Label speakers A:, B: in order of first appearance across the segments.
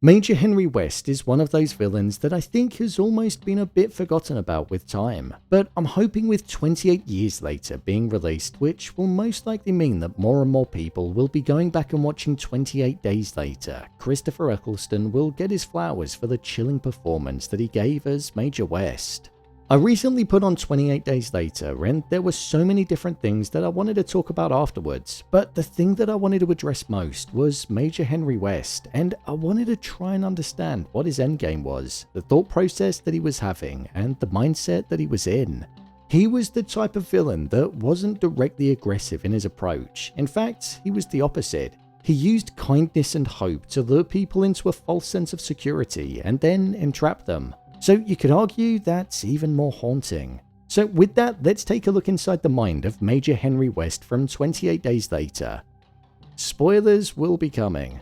A: Major Henry West is one of those villains that I think has almost been a bit forgotten about with time, but I'm hoping with 28 years later being released, which will most likely mean that more and more people will be going back and watching 28 Days Later, Christopher Eccleston will get his flowers for the chilling performance that he gave as Major West. I recently put on 28 Days Later and there were so many different things that I wanted to talk about afterwards, but the thing that I wanted to address most was Major Henry West, and I wanted to try and understand what his endgame was, the thought process that he was having, and the mindset that he was in. He was the type of villain that wasn't directly aggressive in his approach. In fact, he was the opposite. He used kindness and hope to lure people into a false sense of security and then entrap them. So you could argue that's even more haunting. So with that, let's take a look inside the mind of Major Henry West from 28 Days Later. Spoilers will be coming.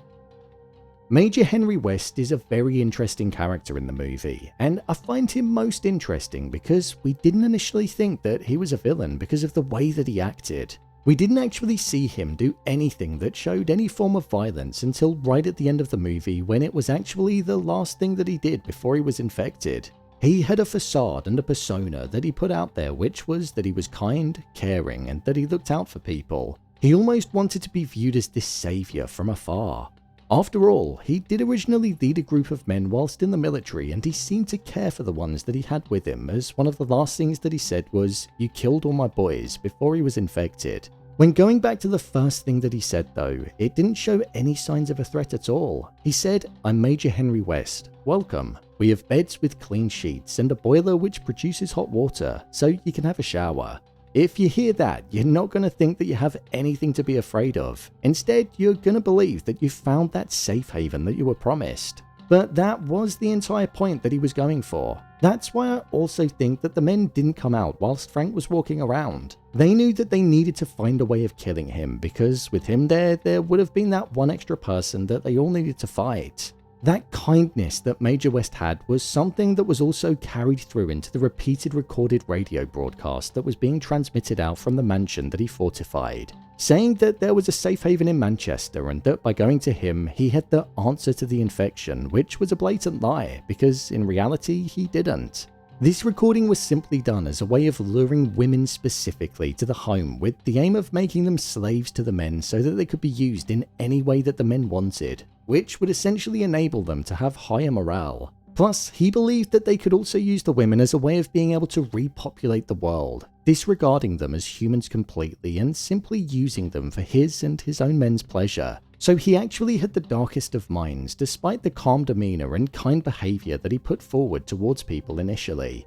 A: Major Henry West is a very interesting character in the movie, and I find him most interesting because we didn't initially think that he was a villain because of the way that he acted. We didn't actually see him do anything that showed any form of violence until right at the end of the movie, when it was actually the last thing that he did before he was infected. He had a facade and a persona that he put out there, which was that he was kind, caring, and that he looked out for people. He almost wanted to be viewed as this savior from afar. After all, he did originally lead a group of men whilst in the military, and he seemed to care for the ones that he had with him, as one of the last things that he said was, "You killed all my boys," before he was infected. When going back to the first thing that he said though, it didn't show any signs of a threat at all. He said, "I'm Major Henry West. Welcome. We have beds with clean sheets and a boiler which produces hot water, so you can have a shower." If you hear that, you're not going to think that you have anything to be afraid of. Instead, you're going to believe that you found that safe haven that you were promised. But that was the entire point that he was going for. That's why I also think that the men didn't come out whilst Frank was walking around. They knew that they needed to find a way of killing him, because with him there would have been that one extra person that they all needed to fight. That kindness that Major West had was something that was also carried through into the repeated recorded radio broadcast that was being transmitted out from the mansion that he fortified, saying that there was a safe haven in Manchester and that by going to him, he had the answer to the infection, which was a blatant lie, because in reality, he didn't. This recording was simply done as a way of luring women specifically to the home, with the aim of making them slaves to the men so that they could be used in any way that the men wanted, which would essentially enable them to have higher morale. Plus, he believed that they could also use the women as a way of being able to repopulate the world, disregarding them as humans completely and simply using them for his and his own men's pleasure. So he actually had the darkest of minds, despite the calm demeanor and kind behavior that he put forward towards people initially.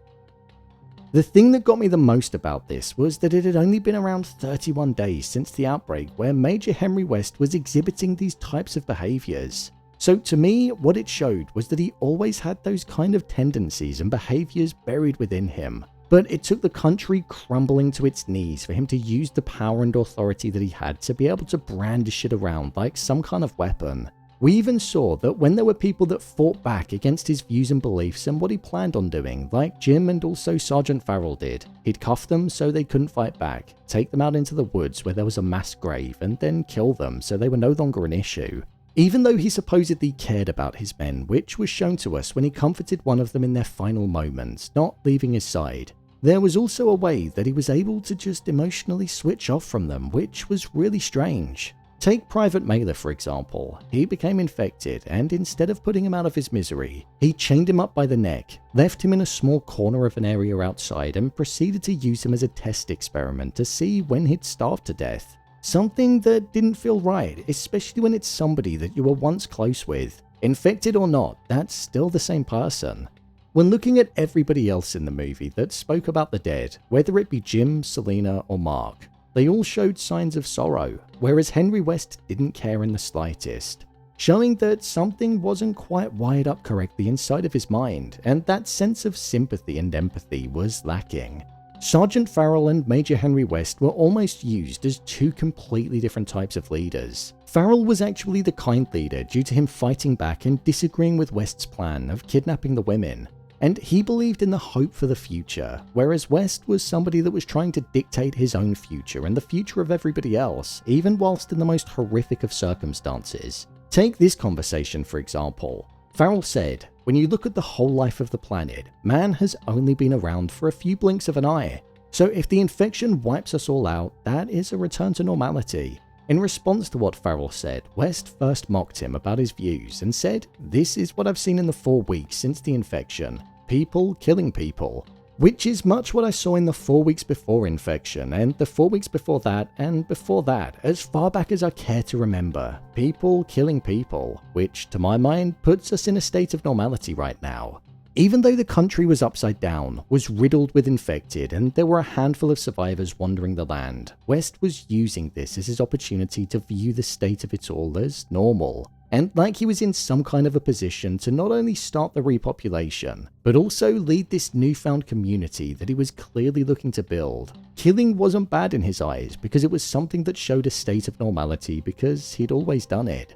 A: The thing that got me the most about this was that it had only been around 31 days since the outbreak where Major Henry West was exhibiting these types of behaviors. So to me, what it showed was that he always had those kind of tendencies and behaviors buried within him. But it took the country crumbling to its knees for him to use the power and authority that he had to be able to brandish it around like some kind of weapon. We even saw that when there were people that fought back against his views and beliefs and what he planned on doing, like Jim and also Sergeant Farrell did, he'd cuff them so they couldn't fight back, take them out into the woods where there was a mass grave, and then kill them so they were no longer an issue. Even though he supposedly cared about his men, which was shown to us when he comforted one of them in their final moments, not leaving his side, there was also a way that he was able to just emotionally switch off from them, which was really strange. Take Private Mailer for example. He became infected, and instead of putting him out of his misery, he chained him up by the neck, left him in a small corner of an area outside, and proceeded to use him as a test experiment to see when he'd starve to death. Something that didn't feel right, especially when it's somebody that you were once close with. Infected or not, that's still the same person. When looking at everybody else in the movie that spoke about the dead, whether it be Jim, Selena, or Mark, they all showed signs of sorrow, whereas Henry West didn't care in the slightest, showing that something wasn't quite wired up correctly inside of his mind, and that sense of sympathy and empathy was lacking. Sergeant Farrell and Major Henry West were almost used as two completely different types of leaders. Farrell was actually the kind leader due to him fighting back and disagreeing with West's plan of kidnapping the women, and he believed in the hope for the future, whereas West was somebody that was trying to dictate his own future and the future of everybody else, even whilst in the most horrific of circumstances. Take this conversation for example. Farrell said, "When you look at the whole life of the planet, man has only been around for a few blinks of an eye. So if the infection wipes us all out, that is a return to normality." In response to what Farrell said, West first mocked him about his views and said, "This is what I've seen in the 4 weeks since the infection. People killing people." Which is much what I saw in the 4 weeks before infection, and the 4 weeks before that, and before that, as far back as I care to remember. People killing people, which to my mind puts us in a state of normality right now. Even though the country was upside down, was riddled with infected, and there were a handful of survivors wandering the land, West was using this as his opportunity to view the state of it all as normal. And like he was in some kind of a position to not only start the repopulation, but also lead this newfound community that he was clearly looking to build. Killing wasn't bad in his eyes because it was something that showed a state of normality because he'd always done it.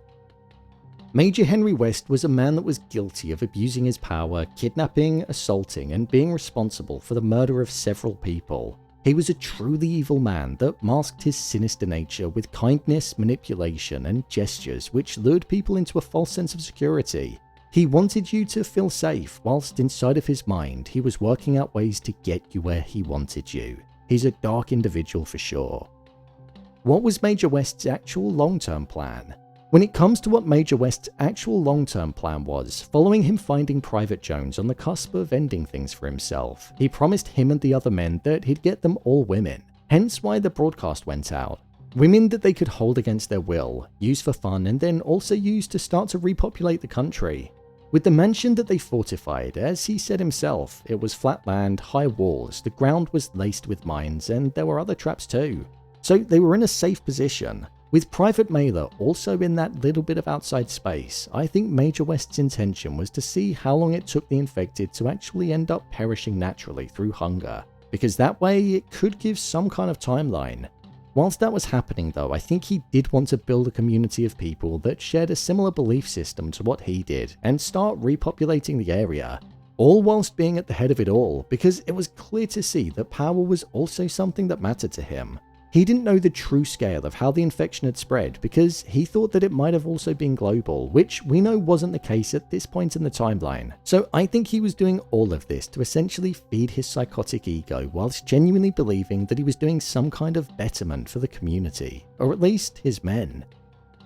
A: Major Henry West was a man that was guilty of abusing his power, kidnapping, assaulting, and being responsible for the murder of several people. He was a truly evil man that masked his sinister nature with kindness, manipulation, and gestures which lured people into a false sense of security. He wanted you to feel safe, whilst inside of his mind he was working out ways to get you where he wanted you. He's a dark individual for sure. What was Major West's actual long-term plan? When it comes to what Major West's actual long-term plan was, following him finding Private Jones on the cusp of ending things for himself, he promised him and the other men that he'd get them all women, hence why the broadcast went out. Women that they could hold against their will, use for fun, and then also use to start to repopulate the country. With the mansion that they fortified, as he said himself, it was flat land, high walls, the ground was laced with mines, and there were other traps too. So they were in a safe position. With Private Mailer also in that little bit of outside space, I think Major West's intention was to see how long it took the infected to actually end up perishing naturally through hunger, because that way it could give some kind of timeline. Whilst that was happening though, I think he did want to build a community of people that shared a similar belief system to what he did and start repopulating the area. All whilst being at the head of it all, because it was clear to see that power was also something that mattered to him. He didn't know the true scale of how the infection had spread because he thought that it might have also been global, which we know wasn't the case at this point in the timeline. So I think he was doing all of this to essentially feed his psychotic ego whilst genuinely believing that he was doing some kind of betterment for the community, or at least his men.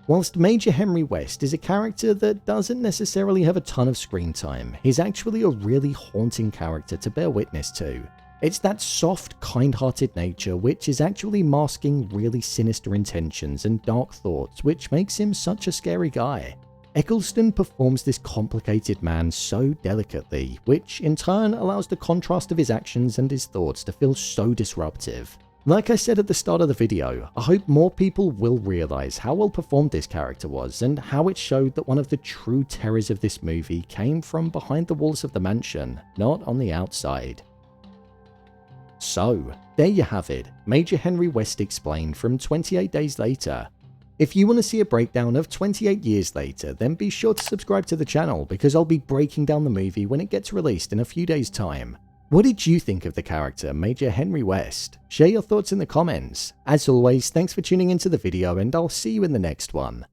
A: Whilst Major Henry West is a character that doesn't necessarily have a ton of screen time, he's actually a really haunting character to bear witness to. It's that soft, kind-hearted nature which is actually masking really sinister intentions and dark thoughts, which makes him such a scary guy. Eccleston performs this complicated man so delicately, which in turn allows the contrast of his actions and his thoughts to feel so disruptive. Like I said at the start of the video, I hope more people will realise how well performed this character was and how it showed that one of the true terrors of this movie came from behind the walls of the mansion, not on the outside. So, there you have it, Major Henry West explained from 28 Days Later. If you want to see a breakdown of 28 years later, then be sure to subscribe to the channel because I'll be breaking down the movie when it gets released in a few days' time. What did you think of the character Major Henry West? Share your thoughts in the comments. As always, thanks for tuning into the video and I'll see you in the next one.